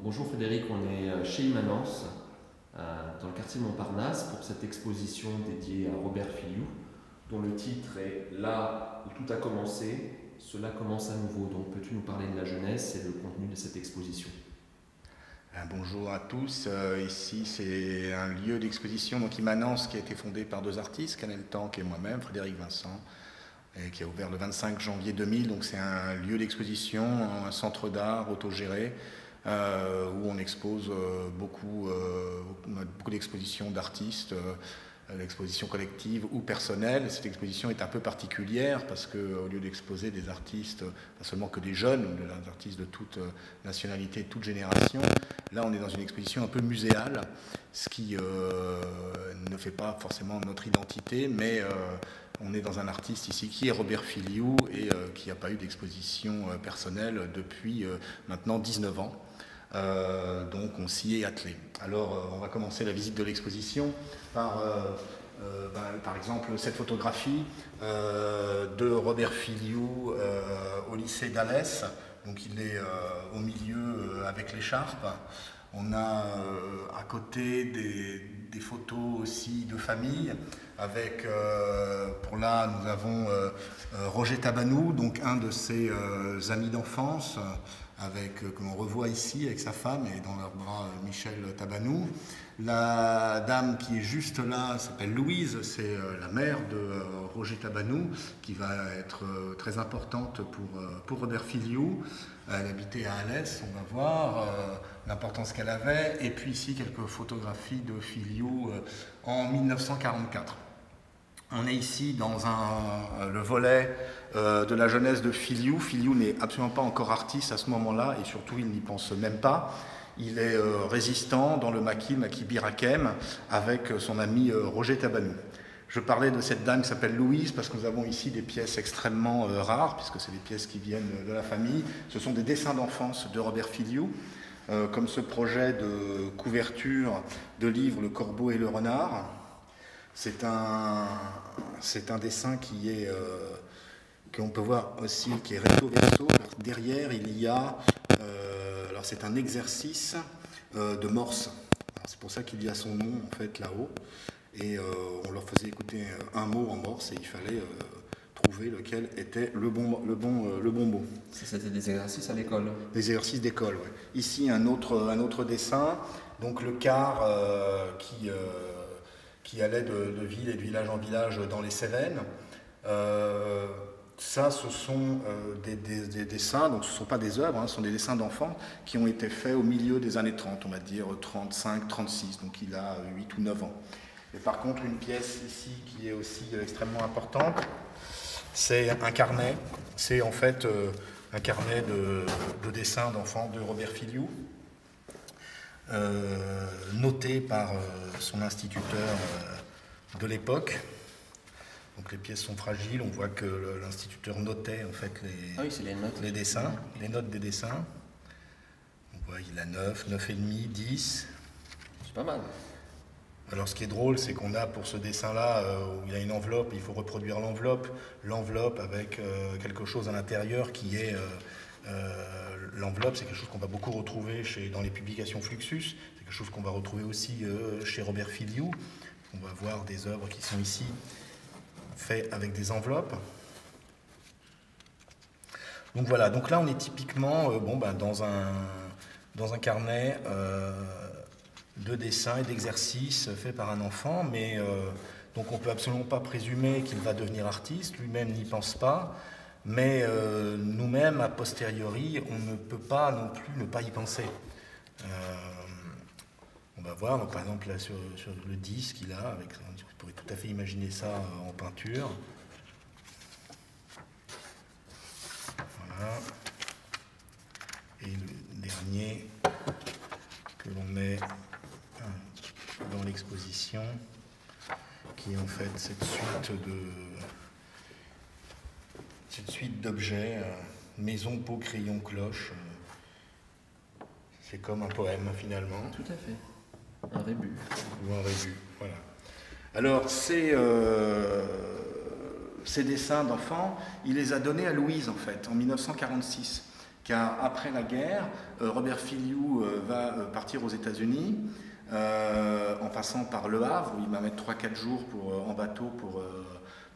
Bonjour Frédéric, on est chez Immanence, dans le quartier Montparnasse, pour cette exposition dédiée à Robert Filliou, dont le titre est Là où tout a commencé, cela commence à nouveau. Donc peux-tu nous parler de la jeunesse et le contenu de cette exposition? Bonjour à tous. Ici, c'est un lieu d'exposition, donc Immanence, qui a été fondé par deux artistes, Canel Tank et moi-même, Frédéric Vincent, et qui a ouvert le 25 janvier 2000. Donc c'est un lieu d'exposition, un centre d'art autogéré, où on expose beaucoup d'expositions d'artistes, l'exposition collective ou personnelle. Cette exposition est un peu particulière parce qu'au lieu d'exposer des artistes, pas seulement que des jeunes, des artistes de toute nationalité, de toute génération, là on est dans une exposition un peu muséale, ce qui ne fait pas forcément notre identité, mais on est dans un artiste ici qui est Robert Filliou et qui n'a pas eu d'exposition personnelle depuis maintenant 19 ans. Donc on s'y est attelé. Alors on va commencer la visite de l'exposition par exemple cette photographie de Robert Filliou au lycée d'Alès. Donc il est au milieu avec l'écharpe. On a à côté des photos aussi de famille avec, pour là nous avons Roger Tabanou, donc un de ses amis d'enfance, que l'on revoit ici avec sa femme et dans leurs bras Michel Tabanou. La dame qui est juste là s'appelle Louise, c'est la mère de Roger Tabanou, qui va être très importante pour Robert Filliou. Elle habitait à Alès, on va voir l'importance qu'elle avait. Et puis ici quelques photographies de Filliou en 1944. On est ici dans le volet de la jeunesse de Filliou. Filliou n'est absolument pas encore artiste à ce moment-là et surtout il n'y pense même pas. Il est résistant dans le maquis Birakem avec son ami Roger Tabanou. Je parlais de cette dame qui s'appelle Louise parce que nous avons ici des pièces extrêmement rares puisque c'est des pièces qui viennent de la famille. Ce sont des dessins d'enfance de Robert Filliou, comme ce projet de couverture de livre Le Corbeau et le Renard. C'est un dessin qu'on peut voir aussi, qui est recto verso. Derrière, il y a, alors c'est un exercice de morse. C'est pour ça qu'il y a son nom en fait là-haut. Et on leur faisait écouter un mot en morse et il fallait trouver lequel était le bon mot. C'était des exercices à l'école? Des exercices d'école, oui. Ici, un autre dessin. Donc le car qui allait de ville et de village en village dans les Cévennes. Ça, ce sont des dessins, donc ce ne sont pas des œuvres, ce sont des dessins d'enfants qui ont été faits au milieu des années 30, on va dire 35, 36, donc il a 8 ou 9 ans. Et par contre, une pièce ici qui est aussi extrêmement importante, c'est un carnet. C'est en fait un carnet de dessins d'enfants de Robert Filliou, noté par son instituteur de l'époque. Donc les pièces sont fragiles, on voit que l'instituteur notait en fait les dessins, les notes des dessins. On voit il a 9, 9,5, 10. C'est pas mal. Alors ce qui est drôle, c'est qu'on a pour ce dessin-là, où il y a une enveloppe, il faut reproduire l'enveloppe avec quelque chose à l'intérieur qui est... l'enveloppe, c'est quelque chose qu'on va beaucoup retrouver dans les publications Fluxus, c'est quelque chose qu'on va retrouver aussi chez Robert Filliou. On va voir des œuvres qui sont ici faites avec des enveloppes. Donc voilà, donc là on est typiquement dans un carnet de dessins et d'exercices faits par un enfant, mais donc on ne peut absolument pas présumer qu'il va devenir artiste, lui-même n'y pense pas. Mais nous-mêmes, a posteriori, on ne peut pas non plus ne pas y penser. On va voir, donc, par exemple, là, sur le disque qu'il a, on pourrait tout à fait imaginer ça en peinture. Voilà. Et le dernier que l'on met dans l'exposition, qui est en fait cette suite d'objets, maison, pot, crayon, cloche. C'est comme un poème finalement. Tout à fait. Un rébut. Ou un rébut, voilà. Alors ces dessins d'enfants, il les a donnés à Louise en fait, en 1946, car après la guerre, Robert Filiou va partir aux États-Unis, en passant par Le Havre, où il va mettre 3-4 jours en bateau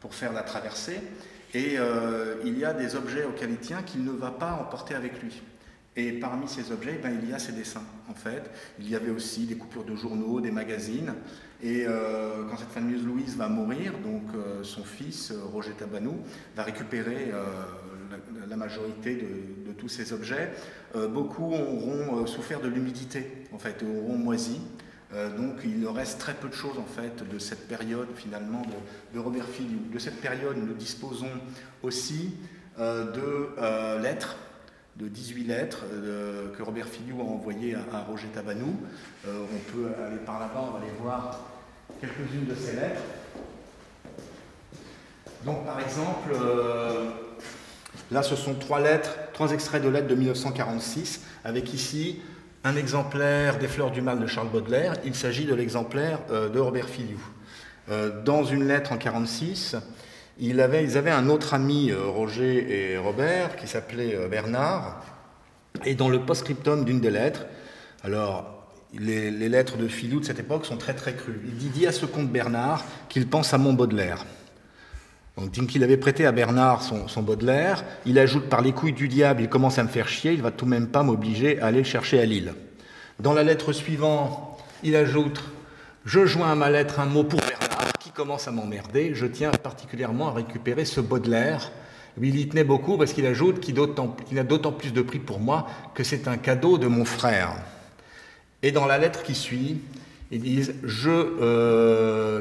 pour faire la traversée. Et il y a des objets auxquels il tient qu'il ne va pas emporter avec lui. Et parmi ces objets, ben, il y a ses dessins, en fait. Il y avait aussi des coupures de journaux, des magazines. Et quand cette fameuse Louise va mourir, donc son fils, Roger Tabanou, va récupérer la majorité de tous ces objets. Beaucoup auront souffert de l'humidité, en fait, auront moisi. Donc il reste très peu de choses en fait de cette période finalement de Robert Filiou. De cette période, nous disposons aussi de lettres, de 18 lettres que Robert Filiou a envoyées à Roger Tabanou. On peut aller par là-bas, on va aller voir quelques-unes de ces lettres. Donc par exemple, là ce sont 3 extraits de lettres de 1946, avec ici un exemplaire des Fleurs du Mal de Charles Baudelaire. Il s'agit de l'exemplaire de Robert Filiou. Dans une lettre en 1946, ils avaient un autre ami, Roger et Robert, qui s'appelait Bernard, et dans le post-scriptum d'une des lettres, alors les lettres de Filiou de cette époque sont très très crues. Il dit à ce comte Bernard qu'il pense à mon Baudelaire. Donc, dit qu'il avait prêté à Bernard son Baudelaire, il ajoute par les couilles du diable, il commence à me faire chier, il va tout de même pas m'obliger à aller le chercher à Lille. Dans la lettre suivante, il ajoute je joins à ma lettre un mot pour Bernard qui commence à m'emmerder, je tiens particulièrement à récupérer ce Baudelaire. Il y tenait beaucoup parce qu'il ajoute qu'il a d'autant plus de prix pour moi que c'est un cadeau de mon frère. Et dans la lettre qui suit, ils disent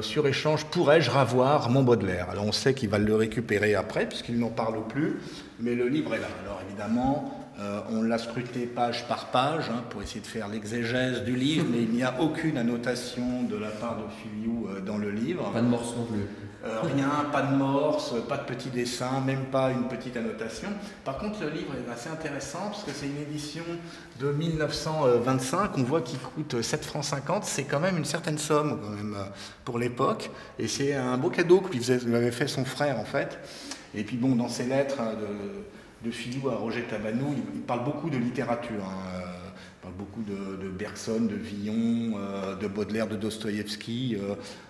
sur échange, pourrais-je ravoir mon Baudelaire? Alors on sait qu'ils va le récupérer après, puisqu'ils n'en parlent plus, mais le livre est là. Alors évidemment, on l'a scruté page par page pour essayer de faire l'exégèse du livre, mais il n'y a aucune annotation de la part de Filiou dans le livre. Pas de morse non plus. Rien, pas de morse, pas de petits dessins, même pas une petite annotation. Par contre, le livre est assez intéressant parce que c'est une édition de 1925. On voit qu'il coûte 7,50 francs. C'est quand même une certaine somme quand même, pour l'époque. Et c'est un beau cadeau que lui avait fait son frère en fait. Et puis bon, dans ses lettres de Filiou à Roger Tabanou, il parle beaucoup de littérature. Il parle beaucoup de Bergson, de Villon, de Baudelaire, de Dostoïevski.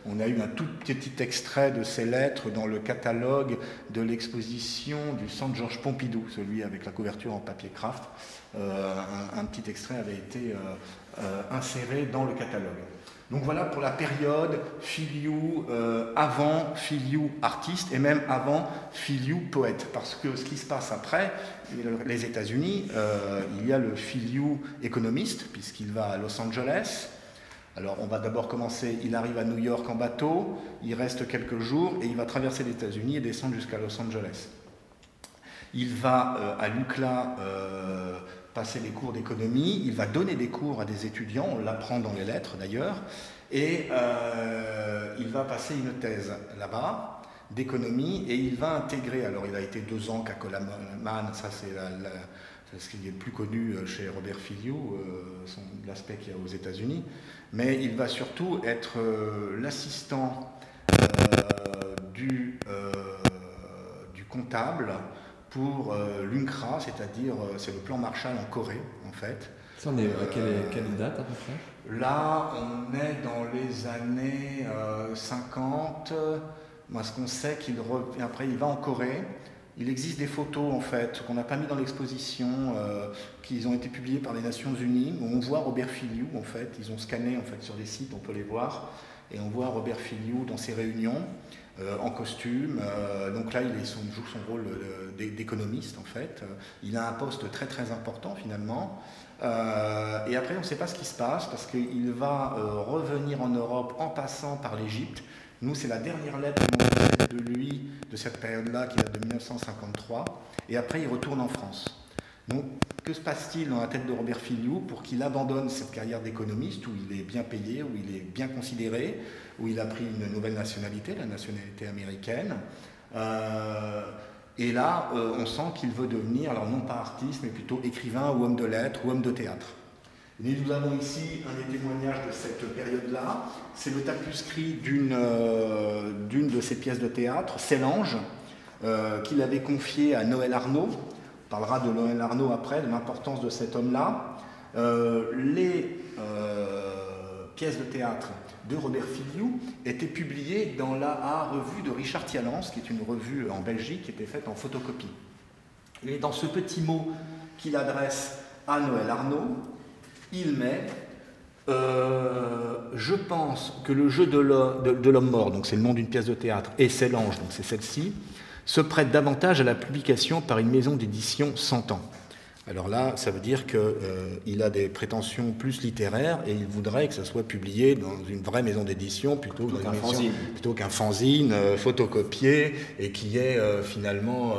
On a eu un tout petit extrait de ces lettres dans le catalogue de l'exposition du Centre Georges Pompidou, celui avec la couverture en papier craft. Un petit extrait avait été inséré dans le catalogue. Donc voilà pour la période Filiou avant Filiou artiste et même avant Filiou poète. Parce que ce qui se passe après, les États-Unis, il y a le Filiou économiste, puisqu'il va à Los Angeles. Alors on va d'abord commencer, il arrive à New York en bateau, il reste quelques jours et il va traverser les États-Unis et descendre jusqu'à Los Angeles. Il va à l'UCLA passer des cours d'économie, il va donner des cours à des étudiants, on l'apprend dans les lettres d'ailleurs, et il va passer une thèse là-bas d'économie et il va intégrer, alors il a été 2 ans qu'à Coleman, ça c'est ce qui est le plus connu chez Robert Filiou, l'aspect qu'il y a aux États-Unis, mais il va surtout être l'assistant du comptable pour l'UNCRA, c'est-à-dire c'est le plan Marshall en Corée en fait. Ça, on est à quelle date à peu près? Là, on est dans les années 50. Moi, ce qu'on sait après il va en Corée. Il existe des photos en fait qu'on n'a pas mis dans l'exposition, qui ont été publiées par les Nations Unies, où on voit Robert Filiou en fait. Ils ont scanné en fait sur des sites, on peut les voir, et on voit Robert Filiou dans ses réunions. En costume, donc là il joue son rôle d'économiste en fait, il a un poste très très important finalement, et après on ne sait pas ce qui se passe parce qu'il va revenir en Europe en passant par l'Égypte. Nous c'est la dernière lettre de lui de cette période-là qui date de 1953, et après il retourne en France. Donc que se passe-t-il dans la tête de Robert Filiou pour qu'il abandonne cette carrière d'économiste où il est bien payé, où il est bien considéré, où il a pris une nouvelle nationalité, la nationalité américaine. Et là, on sent qu'il veut devenir, alors non pas artiste, mais plutôt écrivain ou homme de lettres ou homme de théâtre. Et nous avons ici un des témoignages de cette période-là. C'est le tapuscrit d'une de ses pièces de théâtre, C'est l'Ange, qu'il avait confié à Noël Arnaud, parlera de Noël Arnaud après, de l'importance de cet homme-là. Les pièces de théâtre de Robert Filiou étaient publiées dans la revue de Richard Thialance, qui est une revue en Belgique qui était faite en photocopie. Et dans ce petit mot qu'il adresse à Noël Arnaud, il met je pense que le jeu de l'homme mort, donc c'est le nom d'une pièce de théâtre, et c'est l'ange, donc c'est celle-ci, se prête davantage à la publication par une maison d'édition 100 ans. Alors là, ça veut dire qu'il a des prétentions plus littéraires et il voudrait que ça soit publié dans une vraie maison d'édition plutôt qu'un fanzine photocopié et qui est finalement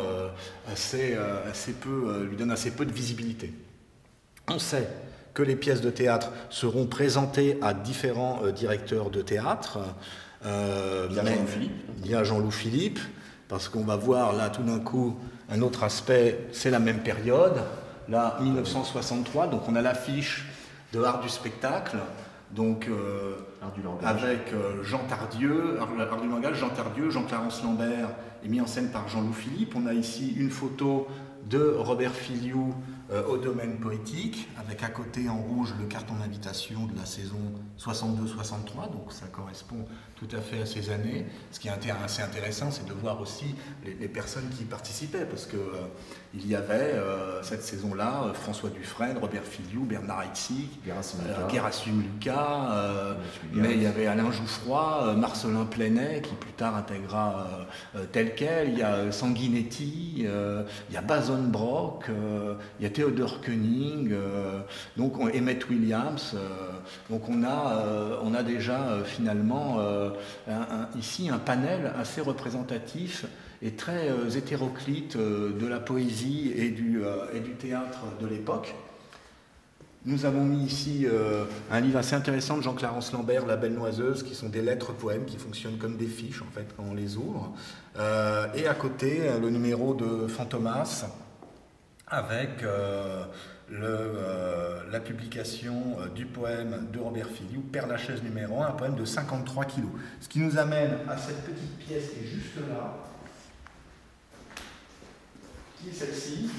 lui donne assez peu de visibilité. On sait que les pièces de théâtre seront présentées à différents directeurs de théâtre, via Jean-Loup Philippe, parce qu'on va voir là tout d'un coup un autre aspect, c'est la même période, là 1963, donc on a l'affiche de Art du spectacle, donc avec Jean Tardieu, Art du langage, Jean Tardieu, Jean-Clarence Lambert est mis en scène par Jean-Loup Philippe. On a ici une photo de Robert Filiou au domaine poétique, avec à côté en rouge le carton d'invitation de la saison 62-63, donc ça correspond tout à fait à ces années. Ce qui est assez intéressant, c'est de voir aussi les personnes qui y participaient, parce qu'il y avait cette saison-là François Dufresne, Robert Filiou, Bernard Heitzig, Gerasim Lucas, mais il y avait Alain Jouffroy, Marcelin Plenet, qui plus tard intégra Tel Quel, il y a Sanguinetti, il y a Bason Brock, il y a Theodore Koenig, donc Emmett Williams, donc on a déjà finalement ici un panel assez représentatif et très hétéroclite de la poésie et du théâtre de l'époque. Nous avons mis ici un livre assez intéressant de Jean-Clarence Lambert, La Belle Noiseuse, qui sont des lettres poèmes qui fonctionnent comme des fiches en fait quand on les ouvre. Et à côté, le numéro de Fantomas avec la publication du poème de Robert Filiou, Père Lachaise numéro 1, un poème de 53 kilos. Ce qui nous amène à cette petite pièce qui est juste là, qui est celle-ci,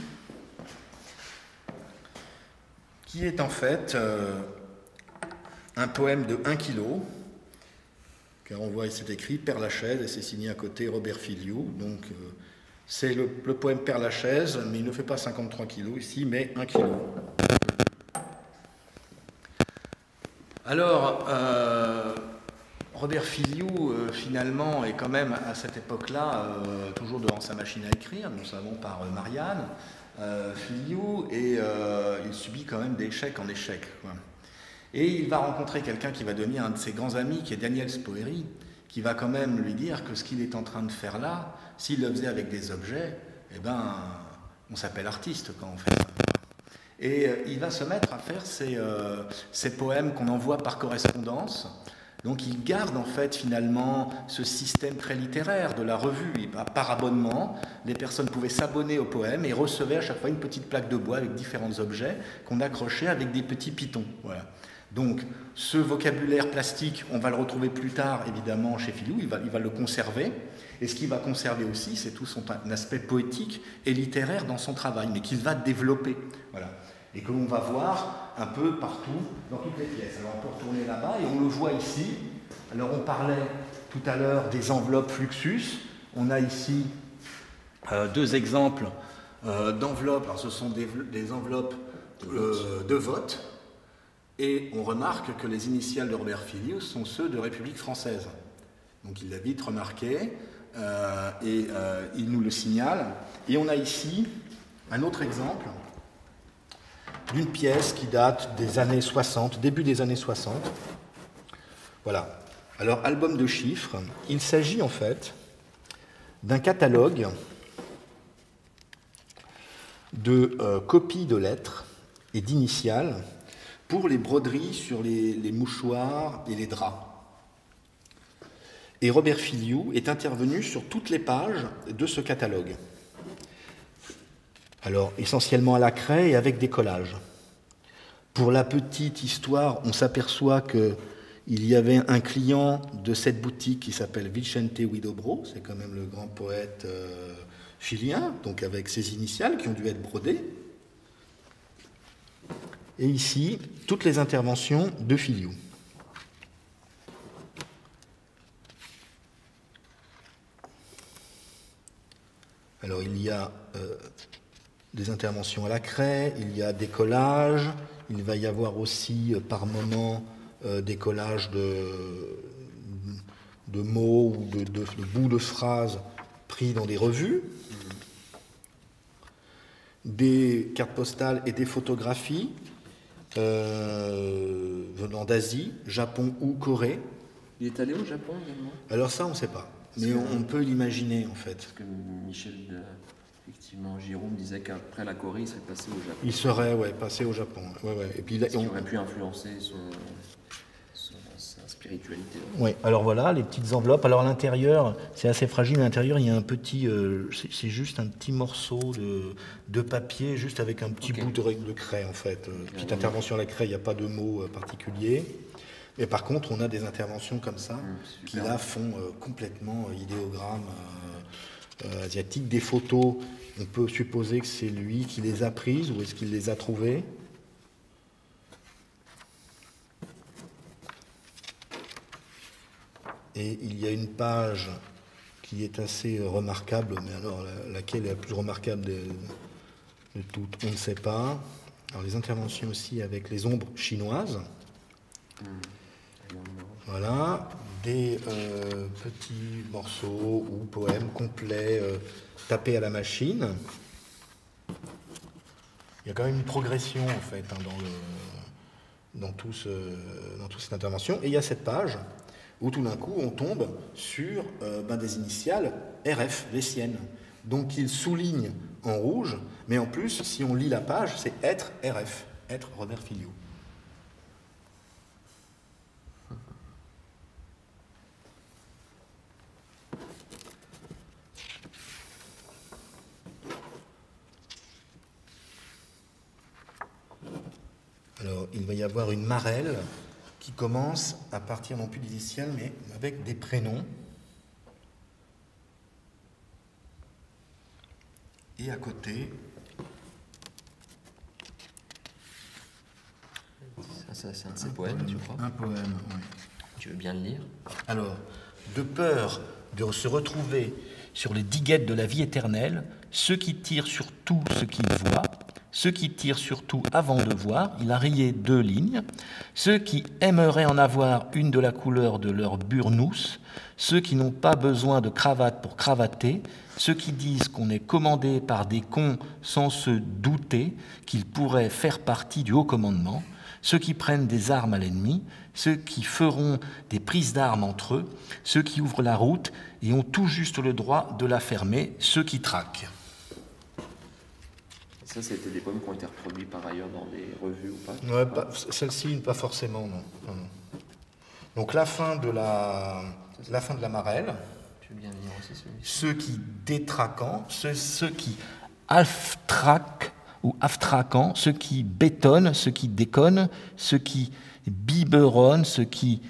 qui est en fait un poème de 1 kg, car on voit c'est écrit Père Lachaise et c'est signé à côté Robert Filiou, donc c'est le poème Père Lachaise, mais il ne fait pas 53 kilos ici, mais 1 kg. Alors, Robert Filiou, finalement, est quand même à cette époque-là toujours devant sa machine à écrire, nous savons par Marianne, Filiou, et il subit quand même d'échec en échec, quoi. Et il va rencontrer quelqu'un qui va devenir un de ses grands amis, qui est Daniel Spoeri, qui va quand même lui dire que ce qu'il est en train de faire là, s'il le faisait avec des objets, eh ben, on s'appelle artiste quand on fait ça. Et il va se mettre à faire ces poèmes qu'on envoie par correspondance. Donc il garde en fait finalement ce système très littéraire de la revue. Par abonnement, les personnes pouvaient s'abonner au poème et recevaient à chaque fois une petite plaque de bois avec différents objets qu'on accrochait avec des petits pitons. Voilà. Donc ce vocabulaire plastique, on va le retrouver plus tard évidemment chez Filiou, il va le conserver. Et ce qu'il va conserver aussi, c'est tout son aspect poétique et littéraire dans son travail, mais qu'il va développer. Voilà. Et que l'on va voir un peu partout dans toutes les pièces. Alors on peut retourner là-bas et on le voit ici. Alors on parlait tout à l'heure des enveloppes Fluxus. On a ici deux exemples d'enveloppes. Alors ce sont des enveloppes de vote. Et on remarque que les initiales de Robert Filiou sont ceux de République française. Donc il l'a vite remarqué et il nous le signale. Et on a ici un autre exemple d'une pièce qui date des années 60, début des années 60. Voilà. Alors, album de chiffres. Il s'agit en fait d'un catalogue de copies de lettres et d'initiales pour les broderies sur les mouchoirs et les draps. Et Robert Filiou est intervenu sur toutes les pages de ce catalogue. Alors, essentiellement à la craie et avec des collages. Pour la petite histoire, on s'aperçoit qu'il y avait un client de cette boutique qui s'appelle Vicente Huidobro, c'est quand même le grand poète Filien, donc avec ses initiales qui ont dû être brodées. Et ici, toutes les interventions de Filiou. Alors il y a des interventions à la craie, il y a des collages, il va y avoir aussi par moments des collages de mots ou de bouts de phrases pris dans des revues, des cartes postales et des photographies venant d'Asie, Japon ou Corée. Il est allé au Japon également? Alors ça, on ne sait pas, mais on peut l'imaginer en fait. Parce que Michel, effectivement, Jérôme disait qu'après la Corée, il serait passé au Japon. Il serait passé au Japon. Et puis, ce qui aurait pu influencer sa spiritualité. Oui, alors voilà, les petites enveloppes. Alors à l'intérieur, c'est assez fragile. À l'intérieur, il y a un petit... c'est juste un petit morceau de papier, juste avec un petit bout de craie, en fait. Petite intervention à la craie, il n'y a pas de mots particuliers. Mais par contre, on a des interventions comme ça, qui là font complètement idéogramme asiatique. Des photos, on peut supposer que c'est lui qui les a prises, ou est-ce qu'il les a trouvées? Et il y a une page qui est assez remarquable, mais alors laquelle est la plus remarquable de toutes, on ne sait pas. Alors les interventions aussi avec les ombres chinoises. Voilà, des petits morceaux ou poèmes complets tapés à la machine. Il y a quand même une progression en fait dans toute cette intervention. Et il y a cette page où tout d'un coup on tombe sur des initiales RF, les siennes. Donc il souligne en rouge, mais en plus, si on lit la page, c'est être RF, être Robert Filiou. Alors, il va y avoir une marelle qui commence à partir non plus d'initiales, mais avec des prénoms. Et à côté... Ça c'est un de ses poèmes, tu crois? Un poème, oui. Tu veux bien le lire? Alors, de peur de se retrouver sur les diguettes de la vie éternelle, ceux qui tirent sur tout ce qu'ils voient, ceux qui tirent surtout avant de voir, il a rayé 2 lignes, ceux qui aimeraient en avoir une de la couleur de leur burnous, ceux qui n'ont pas besoin de cravate pour cravater, ceux qui disent qu'on est commandé par des cons sans se douter qu'ils pourraient faire partie du haut commandement, ceux qui prennent des armes à l'ennemi, ceux qui feront des prises d'armes entre eux, ceux qui ouvrent la route et ont tout juste le droit de la fermer, ceux qui traquent. Ça, c'était des poèmes qui ont été reproduits par ailleurs dans des revues ou pas? Ouais, celle-ci, pas forcément, non. Donc la fin de la marelle. Tu veux bien lire aussi celui-ci? Ceux qui détraquant, ceux qui aftraquent ou aftraquant, ceux qui bétonnent, ceux qui déconnent, ceux qui biberonnent, ceux qui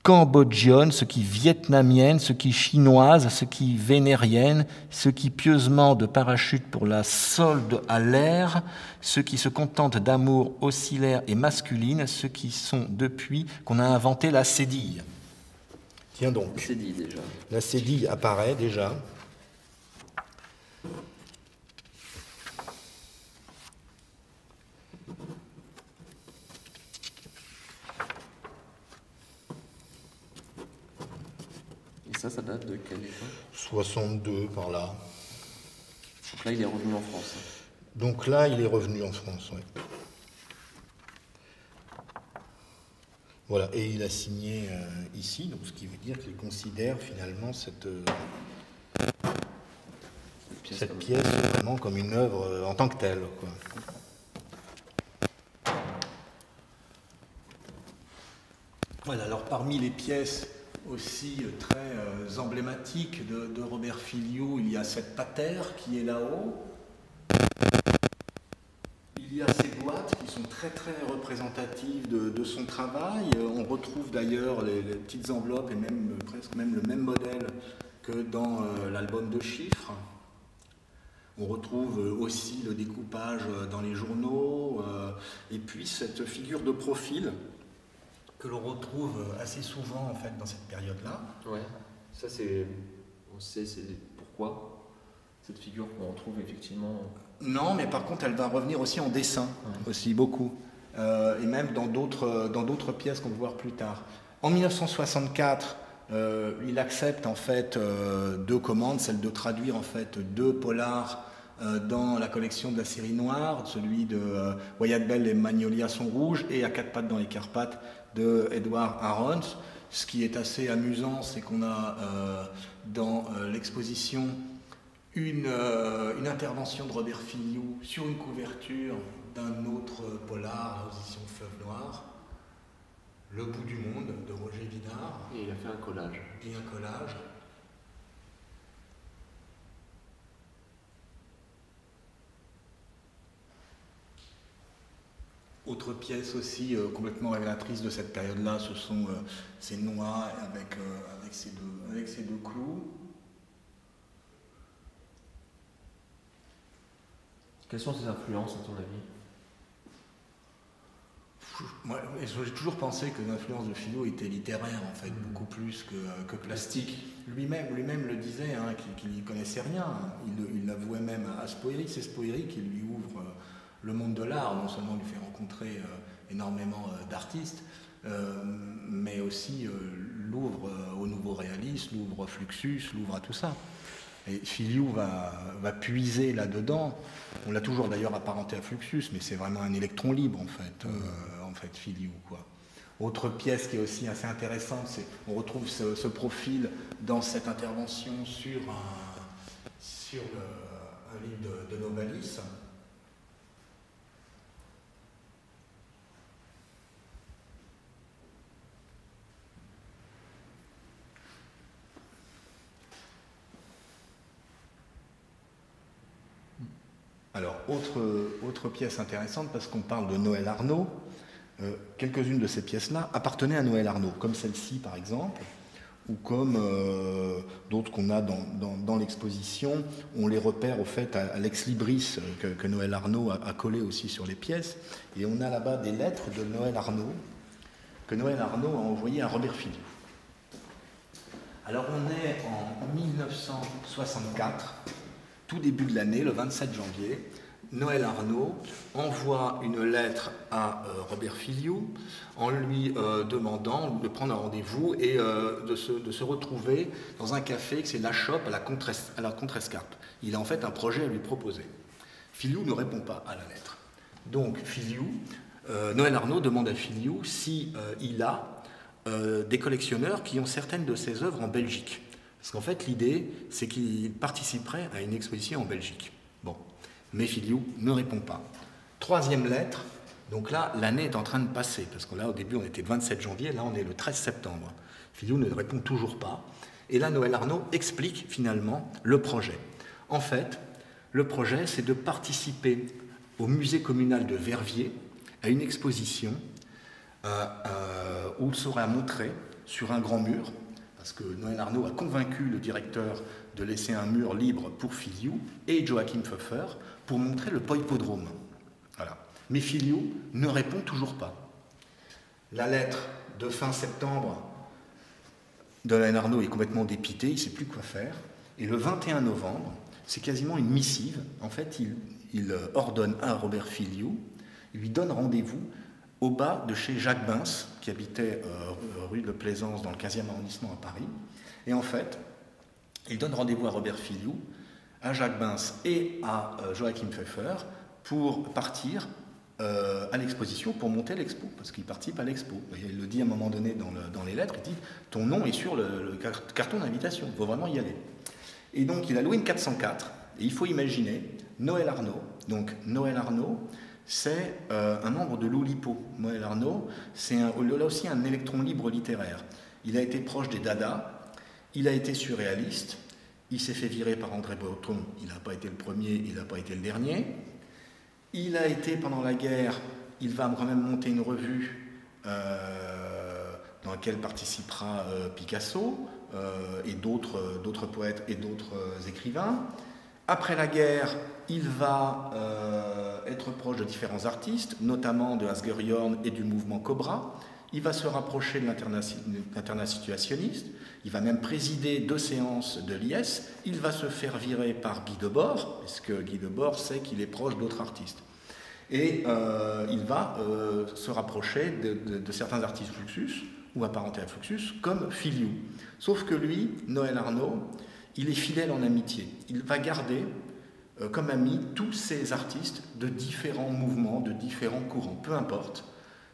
cambodgiennes, ceux qui vietnamiennes, ceux qui chinoises, ceux qui vénériennes, ceux qui pieusement de parachute pour la solde à l'air, ceux qui se contentent d'amour oscillaire et masculine, ceux qui sont depuis qu'on a inventé la cédille. Tiens donc. La cédille déjà. La cédille apparaît déjà. Ça date de quelle époque? 62 par là. Donc là, il est revenu en France. Donc là, il est revenu en France, oui. Voilà, et il a signé ici, donc ce qui veut dire qu'il considère finalement cette pièce vraiment comme une œuvre en tant que telle, quoi. Voilà, alors parmi les pièces aussi très emblématique de Robert Filiou, il y a cette patère qui est là-haut. Il y a ces boîtes qui sont très très représentatives de son travail. On retrouve d'ailleurs les petites enveloppes et même presque même le même modèle que dans l'album de chiffres. On retrouve aussi le découpage dans les journaux, et puis cette figure de profil que l'on retrouve assez souvent en fait dans cette période-là. Ouais, ça c'est... On sait c'est pourquoi cette figure qu'on retrouve effectivement... Non, mais par contre elle va revenir aussi en dessin, aussi beaucoup. Et même dans d'autres pièces qu'on va voir plus tard. En 1964, il accepte en fait 2 commandes, celle de traduire en fait 2 polars dans la collection de la série noire, celui de Wyatt Bell, Les Magnolias sont rouges, et À 4 pattes dans les Carpates de Edward Arons. Ce qui est assez amusant, c'est qu'on a dans l'exposition une intervention de Robert Filiou sur une couverture d'un autre polar, la position Fleuve Noir, Le bout du monde de Roger Vidard. Et il a fait un collage. Et un collage. Autre pièce aussi complètement révélatrice de cette période-là, ce sont ces noix avec ces deux clous. Quelles sont ses influences à ton avis? Moi, j'ai toujours pensé que l'influence de Filiou était littéraire, en fait, beaucoup plus que plastique. Lui-même le disait, hein, qu'il n'y connaissait rien. Il l'avouait même à Spoerry. C'est Spoerry qui lui ouvre le monde de l'art. Non seulement lui fait rencontrer énormément d'artistes, mais aussi l'ouvre au nouveau réalisme, l'ouvre Fluxus, l'ouvre à tout ça. Et Filiou va puiser là-dedans. On l'a toujours d'ailleurs apparenté à Fluxus, mais c'est vraiment un électron libre en fait Filiou, quoi. Autre pièce qui est aussi assez intéressante, c'est on retrouve ce profil dans cette intervention sur un livre de Novalis. Alors, autre pièce intéressante, parce qu'on parle de Noël Arnaud, quelques-unes de ces pièces-là appartenaient à Noël Arnaud, comme celle-ci par exemple, ou comme d'autres qu'on a dans l'exposition. On les repère au fait à l'ex-libris que Noël Arnaud a collé aussi sur les pièces. Et on a là-bas des lettres de Noël Arnaud, que Noël Arnaud a envoyées à Robert Filiou. Alors on est en 1964, tout début de l'année, le 27 janvier, Noël Arnaud envoie une lettre à Robert Filiou en lui demandant de prendre un rendez-vous et de se retrouver dans un café, que c'est La Chope à la Contrescarpe. Il a en fait un projet à lui proposer. Filiou ne répond pas à la lettre. Donc Noël Arnaud demande à Filiou si il a des collectionneurs qui ont certaines de ses œuvres en Belgique. Parce qu'en fait, l'idée, c'est qu'il participerait à une exposition en Belgique. Bon. Mais Filiou ne répond pas. 3e lettre, donc là, l'année est en train de passer, parce que là, au début, on était le 27 janvier, là, on est le 13 septembre. Filiou ne répond toujours pas. Et là, Noël Arnaud explique finalement le projet. En fait, le projet, c'est de participer au musée communal de Verviers à une exposition où il sera montré sur un grand mur, parce que Noël Arnaud a convaincu le directeur de laisser un mur libre pour Filiou et Joachim Pfeffer pour montrer le poippodrome. Voilà. Mais Filiou ne répond toujours pas. La lettre de fin septembre de Noël Arnaud est complètement dépité, il ne sait plus quoi faire. Et le 21 novembre, c'est quasiment une missive. En fait, il ordonne à Robert Filiou, il lui donne rendez-vous au bas de chez Jacques Bins, qui habitait rue de Plaisance dans le 15e arrondissement à Paris. Et en fait, il donne rendez-vous à Robert Filiou, à Jacques Bins et à Joachim Pfeffer pour partir à l'exposition, pour monter l'expo, parce qu'il participe à l'expo. Il le dit à un moment donné dans les lettres, il dit « Ton nom est sur le carton d'invitation, il faut vraiment y aller ». Et donc, il a loué une 404, et il faut imaginer Noël Arnaud. Donc, Noël Arnaud, c'est un membre de l'Oulipo. Noël Arnaud, c'est là aussi un électron libre littéraire. Il a été proche des Dada, il a été surréaliste, il s'est fait virer par André Breton, il n'a pas été le premier, il n'a pas été le dernier. Il a été, pendant la guerre, il va quand même monter une revue dans laquelle participera Picasso et d'autres poètes et d'autres écrivains. Après la guerre, il va être proche de différents artistes, notamment de Asger Jorn et du mouvement Cobra. Il va se rapprocher de l'internat situationniste. Il va même présider 2 séances de l'IS. Il va se faire virer par Guy Debord, parce que Guy Debord sait qu'il est proche d'autres artistes. Et il va se rapprocher de certains artistes Fluxus, ou apparentés à Fluxus, comme Filiou. Sauf que lui, Noël Arnaud, il est fidèle en amitié. Il va garder comme amis tous ces artistes de différents mouvements, de différents courants, peu importe.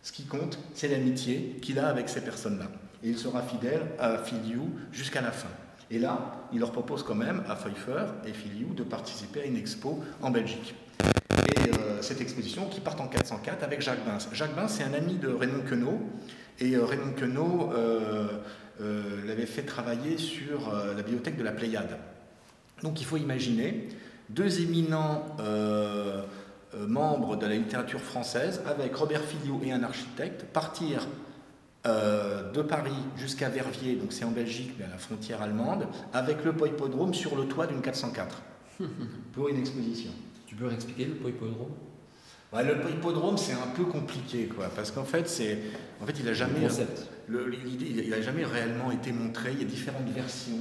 Ce qui compte, c'est l'amitié qu'il a avec ces personnes-là. Et il sera fidèle à Filiou jusqu'à la fin. Et là, il leur propose quand même à Pfeiffer et Filiou de participer à une expo en Belgique. Et cette exposition qui part en 404 avec Jacques Bins. Jacques Bins, c'est un ami de Raymond Queneau. Et Raymond Queneau l'avait fait travailler sur la bibliothèque de la Pléiade. Donc il faut imaginer 2 éminents membres de la littérature française, avec Robert Filiou et un architecte, partir de Paris jusqu'à Verviers, donc c'est en Belgique, mais à la frontière allemande, avec le Poipodrome sur le toit d'une 404, pour une exposition. Tu peux réexpliquer le Poipodrome? Ouais, le Poipodrome, c'est un peu compliqué, quoi, parce qu'en fait, il n'a jamais, jamais réellement été montré. Il y a différentes versions.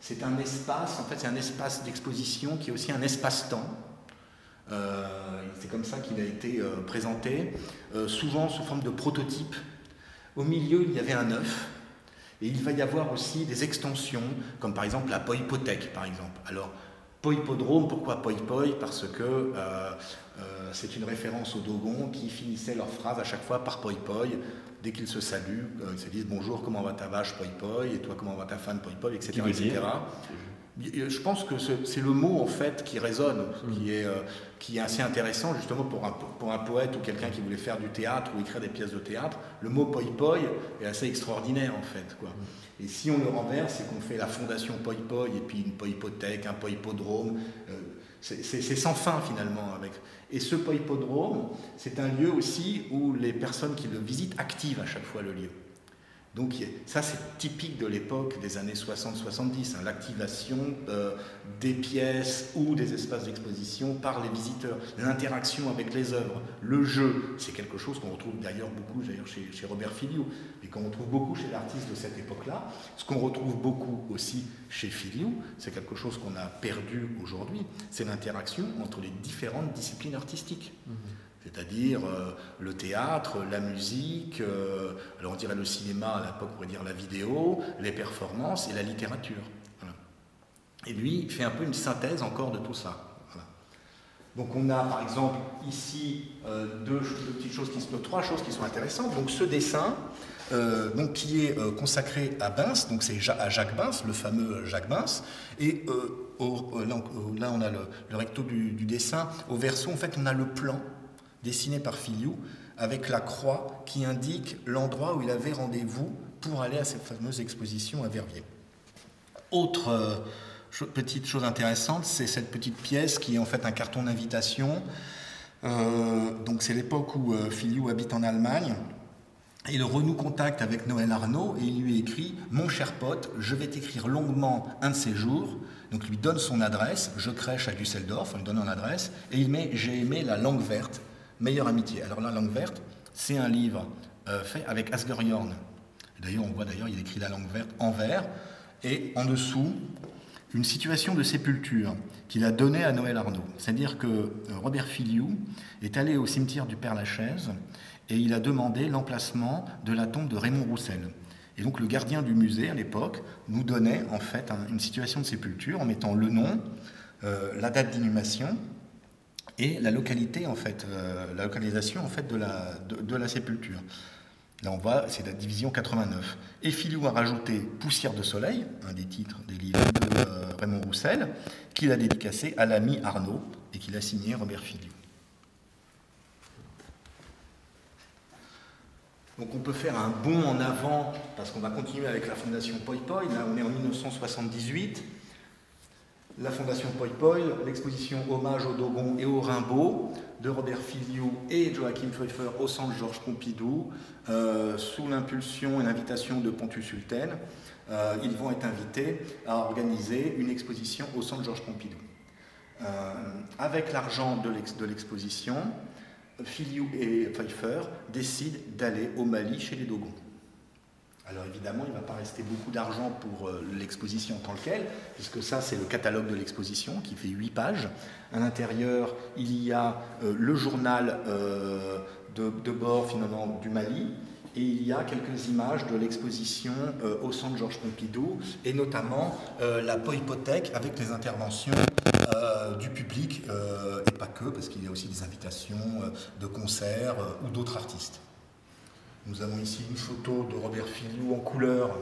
C'est un espace, en fait, c'est un espace d'exposition qui est aussi un espace-temps. C'est comme ça qu'il a été présenté, souvent sous forme de prototype. Au milieu, il y avait un œuf, et il va y avoir aussi des extensions, comme par exemple la poipothèque, par exemple. Alors, Poipodrome, pourquoi Poipoi? Parce que c'est une référence aux Dogons qui finissaient leurs phrases à chaque fois par Poipoi. Dès qu'ils se saluent, ils se disent bonjour, comment va ta vache Poipoi, et toi comment va ta femme Poipoi, etc. etc. Je pense que c'est le mot en fait qui résonne, qui est assez intéressant justement pour un poète ou quelqu'un qui voulait faire du théâtre ou écrire des pièces de théâtre. Le mot Poipoi est assez extraordinaire en fait, quoi. Et si on le renverse, c'est qu'on fait la fondation Poipoi et puis une poipothèque, un poipodrome. C'est sans fin finalement. Et ce poipodrome, c'est un lieu aussi où les personnes qui le visitent activent à chaque fois le lieu. Donc ça, c'est typique de l'époque des années 60-70, hein, l'activation des pièces ou des espaces d'exposition par les visiteurs, l'interaction avec les œuvres, le jeu. C'est quelque chose qu'on retrouve d'ailleurs beaucoup chez Robert Filiou, et qu'on retrouve beaucoup chez l'artiste de cette époque-là. Ce qu'on retrouve beaucoup aussi chez Filiou, c'est quelque chose qu'on a perdu aujourd'hui, c'est l'interaction entre les différentes disciplines artistiques. C'est-à-dire le théâtre, la musique, alors on dirait le cinéma, à l'époque on pourrait dire la vidéo, les performances et la littérature. Voilà. Et lui, il fait un peu une synthèse encore de tout ça. Voilà. Donc on a par exemple ici trois choses qui sont intéressantes. Donc ce dessin, qui est consacré à Bins, donc c'est à Jacques Bins, le fameux Jacques Bins, et là on a le recto du dessin, au verso en fait on a le plan dessiné par Filiou, avec la croix qui indique l'endroit où il avait rendez-vous pour aller à cette fameuse exposition à Verviers. Autre petite chose intéressante, c'est cette petite pièce qui est en fait un carton d'invitation. Donc c'est l'époque où Filiou habite en Allemagne. Il renoue contact avec Noël Arnaud et il lui écrit « Mon cher pote, je vais t'écrire longuement un de ces jours ». Donc il lui donne son adresse, je crèche à Düsseldorf, on lui donne une adresse, et il met « J'ai aimé la langue verte ». Meilleure amitié. Alors la langue verte, c'est un livre fait avec Asger Jorn. D'ailleurs, on voit il écrit la langue verte en vert, et en dessous, une situation de sépulture qu'il a donnée à Noël Arnaud. C'est-à-dire que Robert Filiou est allé au cimetière du Père-Lachaise et il a demandé l'emplacement de la tombe de Raymond Roussel. Et donc le gardien du musée, à l'époque, nous donnait en fait une situation de sépulture en mettant le nom, la date d'inhumation, et la localité en fait, la localisation en fait de la sépulture. Là on voit, c'est la division 89. Et Filiou a rajouté Poussière de soleil, un des titres des livres de Raymond Roussel, qu'il a dédicacé à l'ami Arnaud et qu'il a signé Robert Filiou. Donc on peut faire un bond en avant, parce qu'on va continuer avec la Fondation Poipoi. Là on est en 1978. La Fondation Poipoi, l'exposition Hommage au Dogon et au Rimbaud de Robert Filiou et Joachim Pfeiffer au Centre Georges Pompidou, sous l'impulsion et l'invitation de Pontus Sulten, ils vont être invités à organiser une exposition au Centre Georges Pompidou. avec l'argent de l'exposition, Filiou et Pfeiffer décident d'aller au Mali chez les Dogons. Alors évidemment, il ne va pas rester beaucoup d'argent pour l'exposition en tant que telle, puisque ça c'est le catalogue de l'exposition qui fait 8 pages. À l'intérieur, il y a le journal de bord finalement du Mali, et il y a quelques images de l'exposition au centre Georges Pompidou, et notamment la polypothèque avec les interventions du public, et pas que, parce qu'il y a aussi des invitations de concerts ou d'autres artistes. Nous avons ici une photo de Robert Filiou en couleur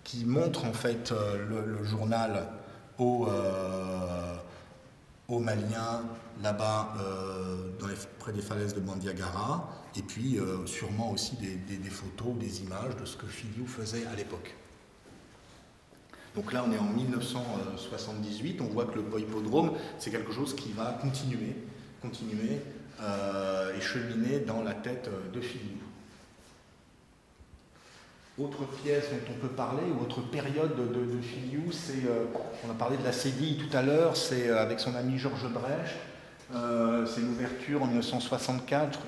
qui montre en fait le journal aux Maliens, là-bas près des falaises de Bandiagara, et puis sûrement aussi des photos, des images de ce que Filiou faisait à l'époque. Donc là on est en 1978, on voit que le hippodrome c'est quelque chose qui va continuer et cheminer dans la tête de Filiou. Autre pièce dont on peut parler, ou autre période de Filiou, c'est, on a parlé de la Cédille tout à l'heure, c'est avec son ami Georges Brecht, c'est l'ouverture en 1964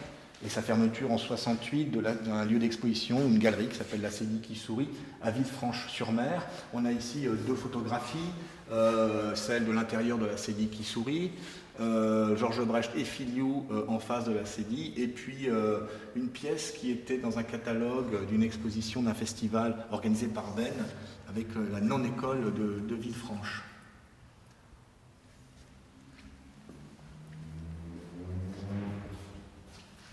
et sa fermeture en 68 d'un lieu d'exposition, une galerie qui s'appelle la Cédille qui sourit, à Villefranche-sur-Mer. On a ici 2 photographies, celle de l'intérieur de la Cédille qui sourit, Georges Brecht et Filiou en face de la Cédille, et puis une pièce qui était dans un catalogue d'une exposition d'un festival organisé par Ben avec la non-école de Villefranche.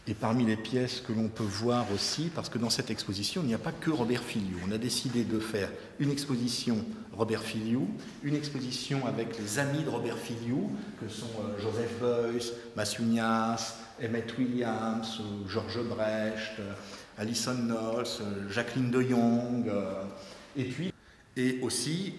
Et parmi les pièces que l'on peut voir aussi, parce que dans cette exposition, il n'y a pas que Robert Filiou. On a décidé de faire une exposition Robert Filiou, une exposition avec les amis de Robert Filiou, que sont Joseph Beuys, Massignas, Emmett Williams, Georges Brecht, Alison Knowles, Jacqueline de Jong, et aussi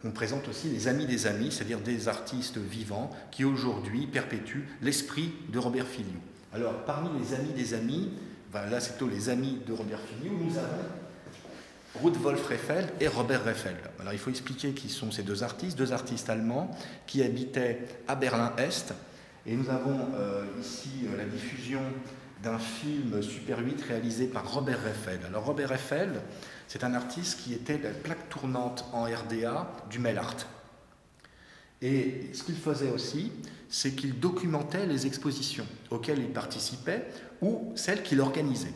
on présente aussi les amis des amis, c'est-à-dire des artistes vivants qui aujourd'hui perpétuent l'esprit de Robert Filiou. Alors, parmi les amis des amis, là c'est plutôt les amis de Robert Filiou, nous avons Ruth Wolf-Rehfeld et Robert Rehfeld. Alors, il faut expliquer qui sont ces deux artistes allemands qui habitaient à Berlin-Est. Et nous avons ici la diffusion d'un film Super 8 réalisé par Robert Rehfeld. Alors, Robert Rehfeld, c'est un artiste qui était la plaque tournante en RDA du Melart. Et ce qu'il faisait aussi, c'est qu'il documentait les expositions auxquelles il participait ou celles qu'il organisait.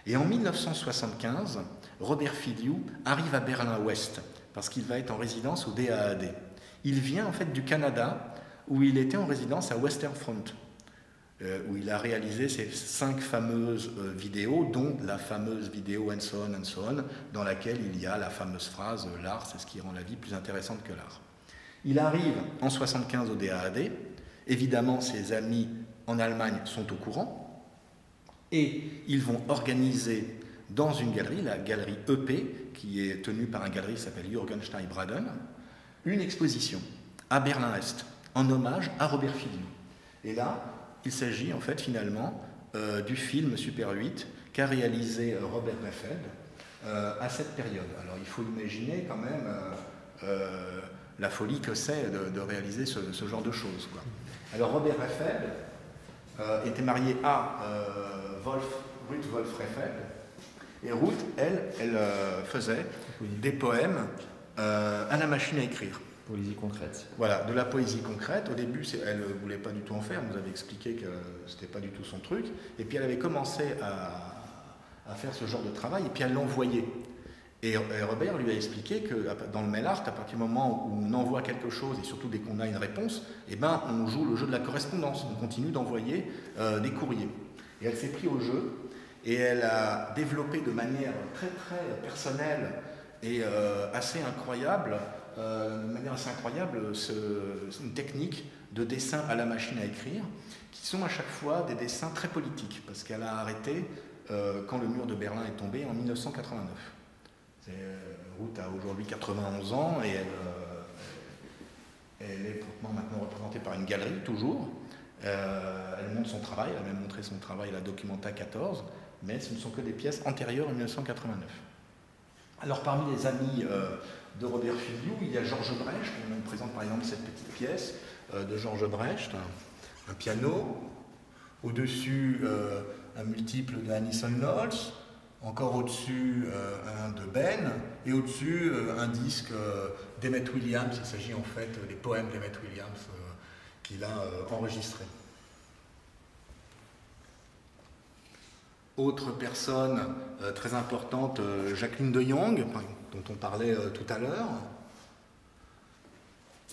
Et en 1975, Robert Filiou arrive à Berlin-Ouest parce qu'il va être en résidence au DAAD. Il vient en fait du Canada où il était en résidence à Western Front, où il a réalisé ces 5 fameuses vidéos, dont la fameuse vidéo And So On, dans laquelle il y a la fameuse phrase « L'art, c'est ce qui rend la vie plus intéressante que l'art ». Il arrive en 1975 au DAAD, évidemment ses amis en Allemagne sont au courant, et ils vont organiser dans une galerie, la galerie EP, qui est tenue par un galeriste qui s'appelle Jürgen Steinbraden, une exposition à Berlin-Est, en hommage à Robert Filiou. Et là, il s'agit en fait finalement du film Super 8 qu'a réalisé Robert Rehfeld à cette période. Alors il faut imaginer quand même la folie que c'est de réaliser ce genre de choses, quoi. Alors Robert Rehfeld était marié à Ruth Wolf-Rehfeld, et Ruth, elle faisait des poèmes à la machine à écrire. Poésie concrète. Voilà, de la poésie concrète. Au début, elle ne voulait pas du tout en faire, elle nous avait expliqué que ce n'était pas du tout son truc, et puis elle avait commencé à faire ce genre de travail, et puis elle l'envoyait. Et Robert lui a expliqué que dans le mail art, à partir du moment où on envoie quelque chose, et surtout dès qu'on a une réponse, eh ben, on joue le jeu de la correspondance, on continue d'envoyer des courriers. Et elle s'est prise au jeu, et elle a développé de manière très très personnelle et assez incroyable, une technique de dessin à la machine à écrire, qui sont à chaque fois des dessins très politiques, parce qu'elle a arrêté quand le mur de Berlin est tombé en 1989. Ruth a aujourd'hui 91 ans et elle est maintenant représentée par une galerie, toujours. Elle montre son travail, elle a même montré son travail à la Documenta 14, mais ce ne sont que des pièces antérieures à 1989. Alors parmi les amis de Robert Filiou. Il y a Georges Brecht, on nous présente par exemple cette petite pièce de Georges Brecht, un piano, au-dessus un multiple de Aniston Knowles, encore au-dessus un de Ben, et au-dessus un disque d'Emmett Williams. Il s'agit en fait des poèmes d'Emmett Williams qu'il a enregistrés. Autre personne très importante, Jacqueline de Jong, dont on parlait tout à l'heure.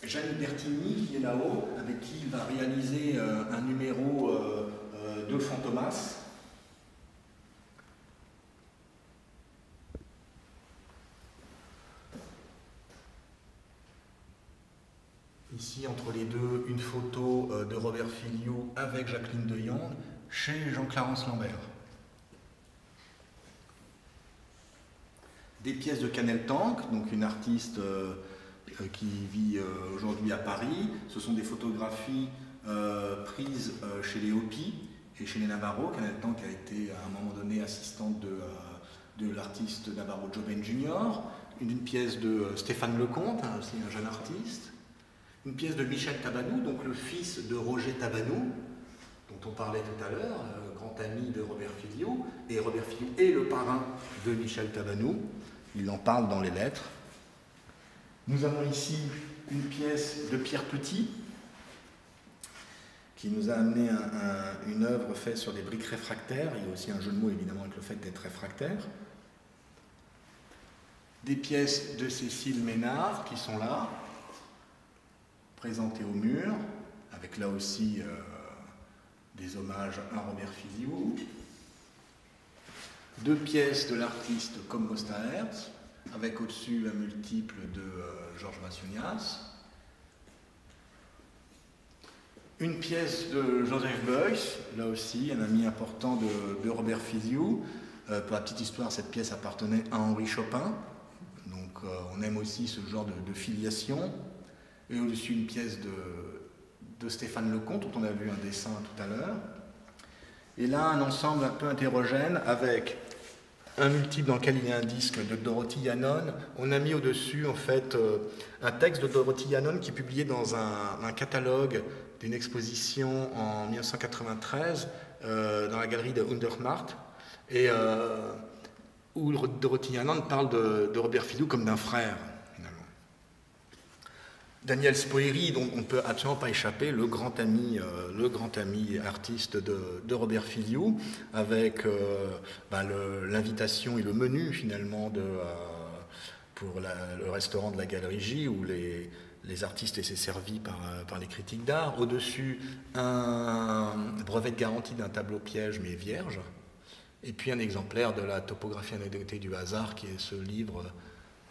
Jeanne Bertini, qui est là-haut, avec qui il va réaliser un numéro de Fantomas. Ici, entre les deux, une photo de Robert Filiou avec Jacqueline de Jong chez Jean-Clarence Lambert. Des pièces de Canel Tank, donc une artiste qui vit aujourd'hui à Paris. Ce sont des photographies prises chez les Hopi et chez les Navarro. Canel Tank a été à un moment donné assistante de l'artiste Navarro Joben Jr. Une pièce de Stéphane Lecomte, aussi un jeune artiste. Une pièce de Michel Tabanou, donc le fils de Roger Tabanou, dont on parlait tout à l'heure, grand ami de Robert Filiou. Et Robert Filiou est le parrain de Michel Tabanou. Il en parle dans les lettres. Nous avons ici une pièce de Pierre Petit, qui nous a amené une œuvre faite sur des briques réfractaires. Il y a aussi un jeu de mots évidemment avec le fait d'être réfractaire. Des pièces de Cécile Ménard qui sont là, présentées au mur, avec là aussi des hommages à Robert Filiou. Deux pièces de l'artiste comme Mostahertz, avec au-dessus un multiple de Georges Massunias. Une pièce de Joseph Beuys, là aussi un ami important de Robert Filiou. Pour la petite histoire, cette pièce appartenait à Henri Chopin, donc on aime aussi ce genre de filiation. Et au-dessus une pièce de Stéphane Lecomte, dont on a vu un dessin tout à l'heure. Et là, un ensemble un peu hétérogène avec un multiple dans lequel il y a un disque de Dorothy Yannon. On a mis au-dessus, en fait, un texte de Dorothy Yannon qui est publié dans un catalogue d'une exposition en 1993 dans la galerie de Hundermarkt, et où Dorothy Yannon parle de Robert Filiou comme d'un frère. Daniel Spoerry, dont on ne peut absolument pas échapper, le grand ami artiste de Robert Filiou, avec l'invitation et le menu finalement pour le restaurant de la Galerie J, où les artistes étaient servis par les critiques d'art. Au-dessus, un brevet de garantie d'un tableau piège, mais vierge. Et puis un exemplaire de la topographie anecdotique du hasard, qui est ce livre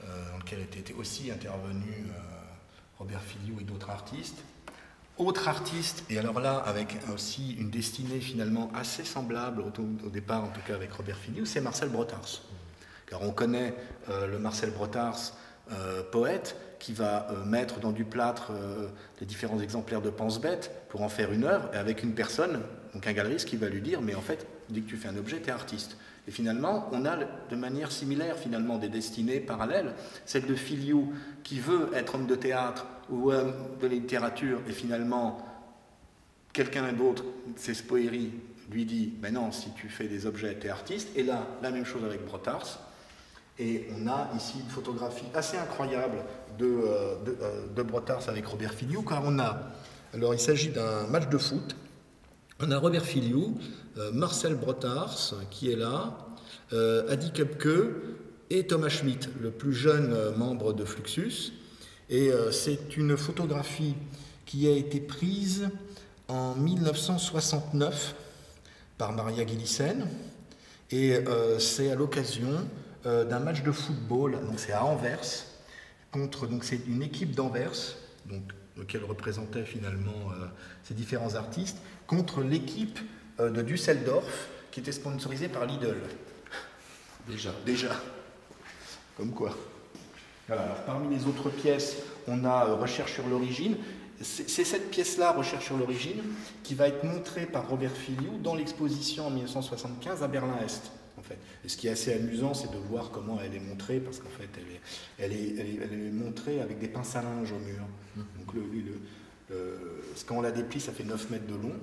dans lequel était aussi intervenu Robert Filiou et d'autres artistes. Autre artiste, et alors là, avec aussi une destinée finalement assez semblable au départ, en tout cas avec Robert Filiou, c'est Marcel Brotars. Car on connaît le Marcel Brotars, poète, qui va mettre dans du plâtre les différents exemplaires de Pense-Bête pour en faire une œuvre, et avec une personne, donc un galeriste, qui va lui dire « mais en fait, dès que tu fais un objet, tu es artiste ». Et finalement, on a de manière similaire finalement des destinées parallèles. Celle de Filiou qui veut être homme de théâtre ou homme de littérature, et finalement, quelqu'un d'autre, c'est Spoerry, lui dit « mais non, si tu fais des objets, tu es artiste ». Et là, la même chose avec Brotars. Et on a ici une photographie assez incroyable de Brotars avec Robert Filiou, car on a, alors il s'agit d'un match de foot. On a Robert Filiou, Marcel Brotars qui est là, Adi Köpke et Thomas Schmidt, le plus jeune membre de Fluxus. Et c'est une photographie qui a été prise en 1969 par Maria Gillissen. Et c'est à l'occasion d'un match de football, donc c'est à Anvers, donc c'est une équipe d'Anvers, donc lequel représentait finalement ces différents artistes, contre l'équipe de Düsseldorf, qui était sponsorisée par Lidl. Déjà. Comme quoi. Voilà. Alors, parmi les autres pièces, on a Recherche sur l'origine. C'est cette pièce-là, Recherche sur l'origine, qui va être montrée par Robert Filiou dans l'exposition en 1975 à Berlin-Est. en fait. Et ce qui est assez amusant, c'est de voir comment elle est montrée, parce qu'en fait, elle est montrée avec des pinces à linge au mur. Donc quand on la déplie, ça fait 9 mètres de long.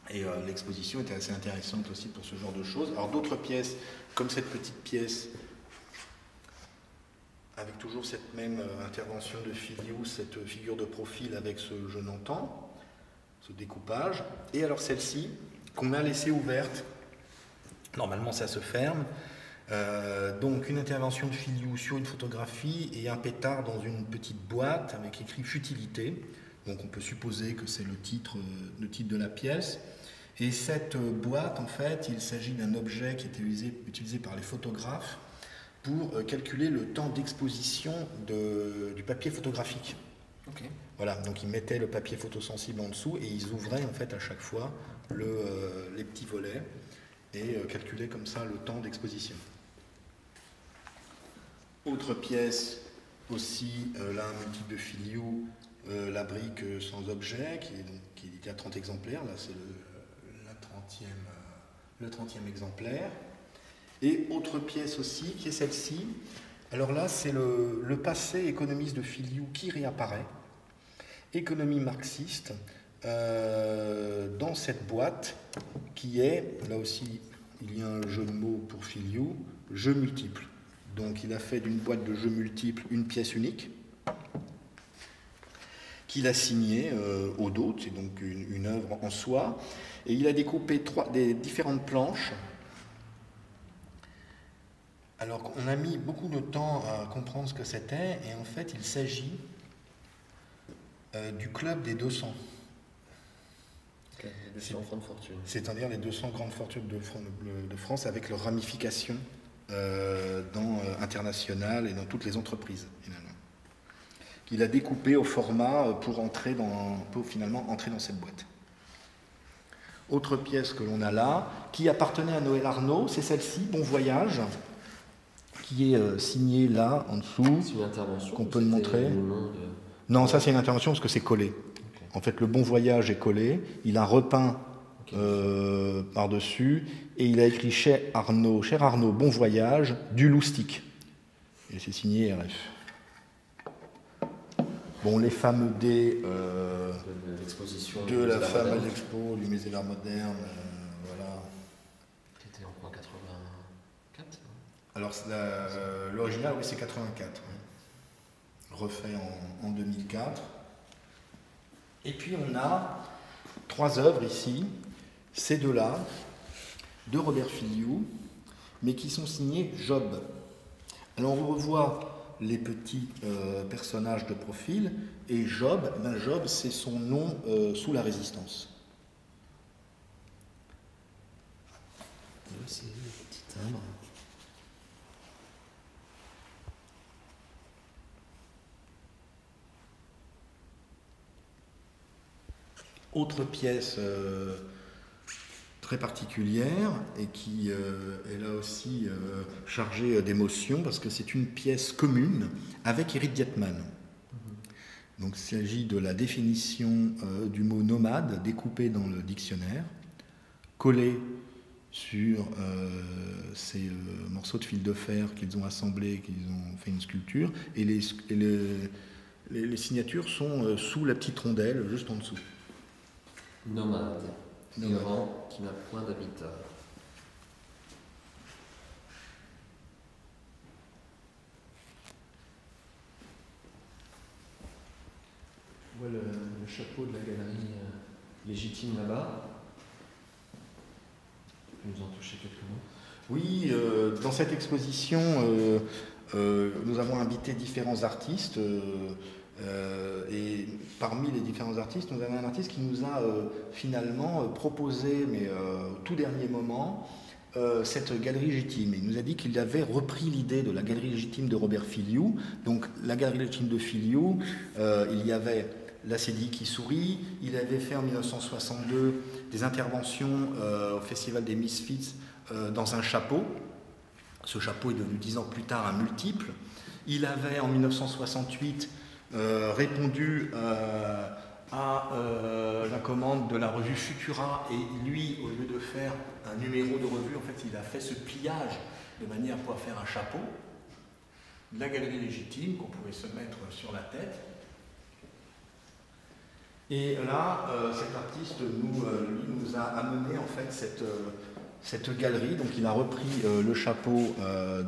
Et l'exposition était assez intéressante aussi pour ce genre de choses. Alors d'autres pièces, comme cette petite pièce, avec toujours cette même intervention de Filiou, cette figure de profil avec ce je n'entends, ce découpage. Et alors celle-ci, qu'on a laissée ouverte, normalement ça se ferme, donc une intervention de Filiou sur une photographie et un pétard dans une petite boîte avec écrit futilité. Donc on peut supposer que c'est le titre de la pièce. Et cette boîte, en fait, il s'agit d'un objet qui était utilisé par les photographes pour calculer le temps d'exposition du papier photographique. Okay. Voilà, donc ils mettaient le papier photosensible en dessous et ils ouvraient en fait à chaque fois les petits volets et calculaient comme ça le temps d'exposition. Autre pièce aussi, là un multiple de Filiou, la brique sans objet qui est éditée à 30 exemplaires, là c'est le 30e exemplaire. Et autre pièce aussi, qui est celle-ci. Alors là, c'est le passé économiste de Filiou qui réapparaît. Économie marxiste, dans cette boîte qui est, là aussi, il y a un jeu de mots pour Filiou, jeu multiple. Donc il a fait d'une boîte de jeux multiples une pièce unique, qu'il a signée au dos, c'est donc une œuvre en soi. Et il a découpé des différentes planches. Alors on a mis beaucoup de temps à comprendre ce que c'était, et en fait il s'agit du club des 200. Okay, les 200 grandes fortunes. C'est-à-dire les 200 grandes fortunes de France avec leurs ramifications dans international et dans toutes les entreprises finalement. Qu'il a découpé au format pour finalement entrer dans cette boîte. Autre pièce que l'on a là, qui appartenait à Noël Arnaud, c'est celle-ci, Bon Voyage, qui est signée là, en dessous. C'est une intervention qu'on peut le montrer. Non, ça c'est une intervention parce que c'est collé. Okay. En fait, le Bon Voyage est collé, il a repeint par-dessus, et il a écrit cher Arnaud, Bon Voyage, du Loustic. Et c'est signé RF. Bon, les fameux dés de la fameuse expo du Musée d'Art Moderne, voilà. Qui était en quoi, 84 ? Alors, l'original, oui, c'est 84. Refait en 2004. Et puis, on a 3 œuvres ici. Ces deux-là, de Robert Filiou, mais qui sont signées Job. Alors, on revoit les petits personnages de profil, et Job, Job c'est son nom sous la Résistance. C'est le petit timbre. Autre pièce très particulière et qui est là aussi chargée d'émotion parce que c'est une pièce commune avec Éric Dietmann. Donc il s'agit de la définition du mot nomade découpé dans le dictionnaire, collé sur ces morceaux de fil de fer qu'ils ont assemblés, qu'ils ont fait une sculpture, et les signatures sont sous la petite rondelle, juste en dessous. Nomade. Ignorant qui n'a point d'habitat. On voit le chapeau de la galerie légitime là-bas. Tu peux nous en toucher quelques mots ? Oui, dans cette exposition, nous avons invité différents artistes. Et parmi les différents artistes, nous avons un artiste qui nous a finalement proposé, mais au tout dernier moment, cette galerie légitime. Il nous a dit qu'il avait repris l'idée de la galerie légitime de Robert Filiou. Donc la galerie légitime de Filiou, il y avait la Cédille qui sourit, il avait fait en 1962 des interventions au Festival des Misfits dans un chapeau. Ce chapeau est devenu 10 ans plus tard un multiple. Il avait en 1968 répondu à la commande de la revue Futura, et lui, au lieu de faire un numéro de revue, en fait, il a fait ce pliage de manière à pouvoir faire un chapeau. La galerie légitime qu'on pouvait se mettre sur la tête. Et là, cet artiste lui nous a amené en fait cette galerie. Donc il a repris le chapeau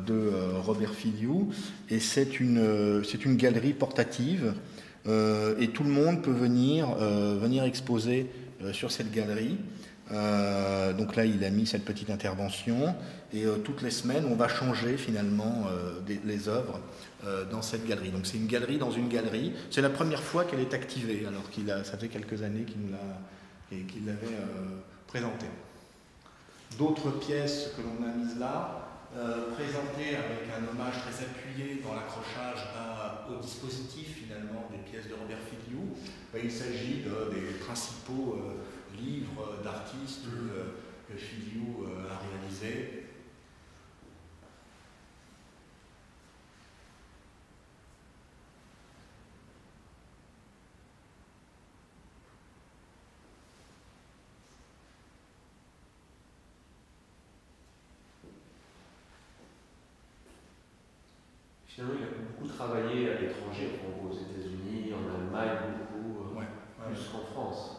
de Robert Filiou, et c'est une galerie portative, et tout le monde peut venir exposer sur cette galerie. Donc là, il a mis cette petite intervention, et toutes les semaines, on va changer finalement les œuvres dans cette galerie. Donc c'est une galerie dans une galerie. C'est la première fois qu'elle est activée, alors ça fait quelques années qu'il l'avait présentée. D'autres pièces que l'on a mises là, présentées avec un hommage très appuyé dans l'accrochage au dispositif finalement des pièces de Robert Filiou. Il s'agit des principaux livres d'artistes que Filiou a réalisés. Finalement, il a beaucoup travaillé à l'étranger, aux États-Unis, en Allemagne, beaucoup, plus qu'en France.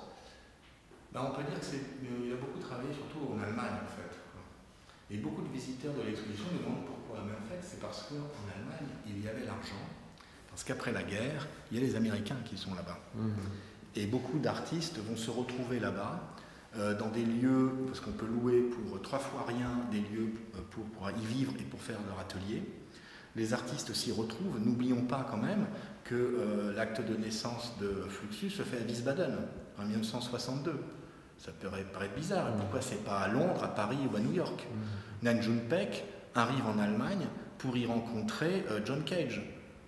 On peut dire qu'il a beaucoup travaillé surtout en Allemagne, en fait. Et beaucoup de visiteurs de l'exposition nous demandent pourquoi. Mais en fait, c'est parce qu'en Allemagne, il y avait l'argent. Parce qu'après la guerre, il y a les Américains qui sont là-bas. Et beaucoup d'artistes vont se retrouver là-bas, dans des lieux, parce qu'on peut louer pour 3 fois rien, des lieux pour y vivre et pour faire leur atelier. Les artistes s'y retrouvent. N'oublions pas quand même que l'acte de naissance de Fluxus se fait à Wiesbaden en 1962. Ça peut paraître bizarre. Pourquoi c'est pas à Londres, à Paris ou à New York? Nan June Paik arrive en Allemagne pour y rencontrer John Cage.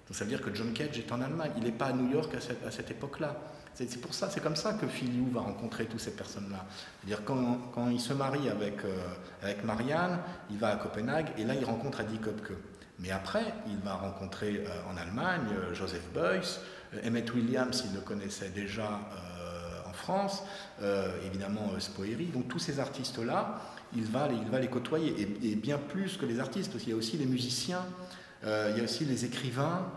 Donc ça veut dire que John Cage est en Allemagne. Il n'est pas à New York à cette époque-là. C'est pour ça, c'est comme ça que Filiou va rencontrer toutes ces personnes-là. C'est-à-dire quand il se marie avec Marianne, il va à Copenhague et là il rencontre Adi Köpke. Mais après, il va rencontrer en Allemagne Joseph Beuys, Emmett Williams, il le connaissait déjà en France, évidemment Spoeri. Donc tous ces artistes-là, il va les côtoyer. Et bien plus que les artistes, parce qu'il y a aussi les musiciens, il y a aussi les écrivains,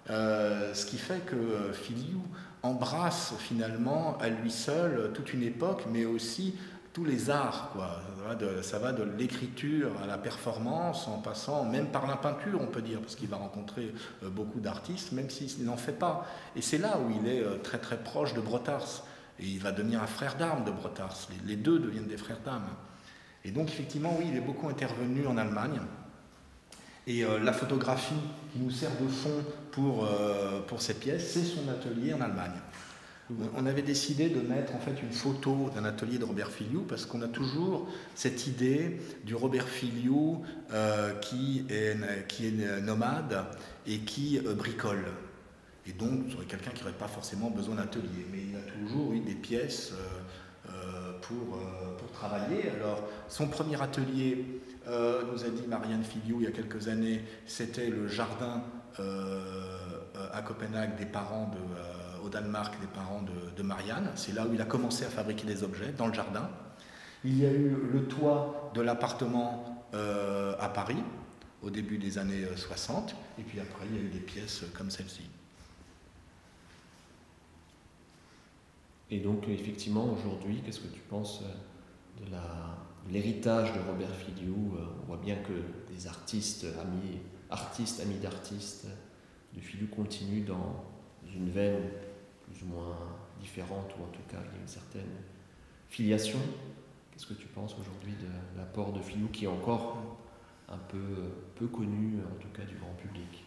ce qui fait que Filiou embrasse finalement à lui seul toute une époque, mais aussi tous les arts, quoi. Ça va de l'écriture à la performance, en passant même par la peinture, on peut dire, parce qu'il va rencontrer beaucoup d'artistes, même s'il n'en fait pas. Et c'est là où il est très très proche de Brotars. Et il va devenir un frère d'armes de Brotars. Les deux deviennent des frères d'armes. Et donc effectivement, oui, il est beaucoup intervenu en Allemagne. Et la photographie qui nous sert de fond pour ces pièces, c'est son atelier en Allemagne. On avait décidé de mettre en fait une photo d'un atelier de Robert Filiou parce qu'on a toujours cette idée du Robert Filiou qui est nomade et qui bricole. Et donc, ce serait quelqu'un qui n'aurait pas forcément besoin d'atelier, mais il a toujours eu des pièces pour travailler. Alors, son premier atelier, nous a dit Marianne Filiou il y a quelques années, c'était le jardin à Copenhague des parents au Danemark, des parents de Marianne. C'est là où il a commencé à fabriquer des objets, dans le jardin. Il y a eu le toit de l'appartement à Paris, au début des années 60, et puis après, il y a eu des pièces comme celle-ci. Et donc, effectivement, aujourd'hui, qu'est-ce que tu penses de l'héritage de Robert Filiou? On voit bien que des artistes, amis d'artistes de Filiou continuent dans une veine plus ou moins différente, ou en tout cas, il y a une certaine filiation. Qu'est-ce que tu penses aujourd'hui de l'apport de Filiou, qui est encore un peu connu, en tout cas du grand public?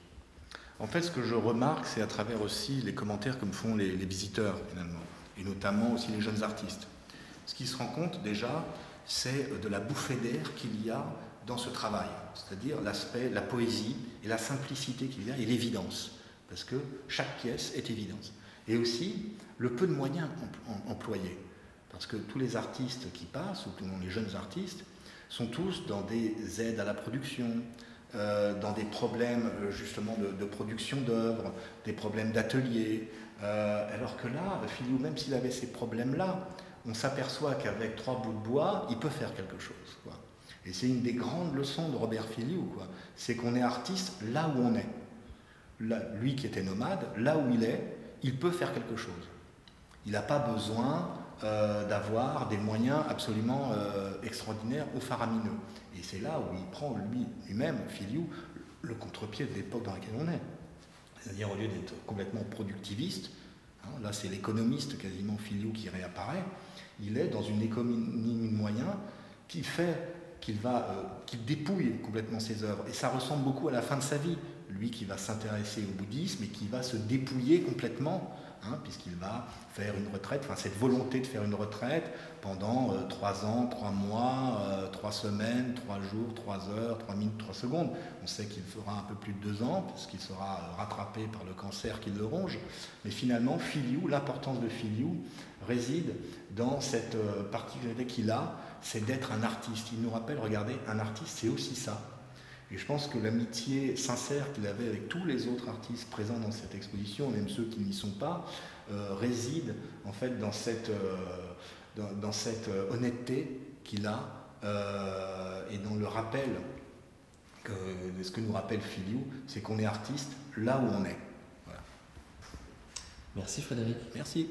En fait, ce que je remarque, c'est à travers aussi les commentaires que me font les visiteurs, finalement, et notamment aussi les jeunes artistes. Ce qui se rend compte, déjà, c'est de la bouffée d'air qu'il y a dans ce travail, c'est-à-dire l'aspect, la poésie et la simplicité qu'il y a et l'évidence, parce que chaque pièce est évidence. Et aussi, le peu de moyens employés, parce que tous les artistes qui passent, ou tous les jeunes artistes, sont tous dans des aides à la production, dans des problèmes justement de production d'œuvres, des problèmes d'atelier, alors que là, Filiou, même s'il avait ces problèmes-là, on s'aperçoit qu'avec 3 bouts de bois, il peut faire quelque chose, quoi. Et c'est une des grandes leçons de Robert Filiou, quoi. C'est qu'on est artiste là où on est. Là, lui qui était nomade, là où il peut faire quelque chose. Il n'a pas besoin d'avoir des moyens absolument extraordinaires ou faramineux. Et c'est là où il prend lui-même, Filiou, le contre-pied de l'époque dans laquelle on est. C'est-à-dire au lieu d'être complètement productiviste, hein, là c'est l'économiste quasiment Filiou qui réapparaît, il est dans une économie de moyens qui fait qu'il dépouille complètement ses œuvres. Et ça ressemble beaucoup à la fin de sa vie. Lui qui va s'intéresser au bouddhisme et qui va se dépouiller complètement, hein, puisqu'il va faire une retraite, enfin cette volonté de faire une retraite pendant 3 ans, 3 mois, 3 semaines, 3 jours, 3 heures, 3 minutes, 3 secondes. On sait qu'il fera un peu plus de 2 ans, puisqu'il sera rattrapé par le cancer qui le ronge. Mais finalement, Filiou, l'importance de Filiou réside dans cette particularité qu'il a, c'est d'être un artiste. Il nous rappelle, regardez, un artiste, c'est aussi ça. Et je pense que l'amitié sincère qu'il avait avec tous les autres artistes présents dans cette exposition, même ceux qui n'y sont pas, réside en fait dans cette honnêteté qu'il a et dans le rappel de ce que nous rappelle Filiou, c'est qu'on est artiste là où on est. Voilà. Merci Frédéric. Merci.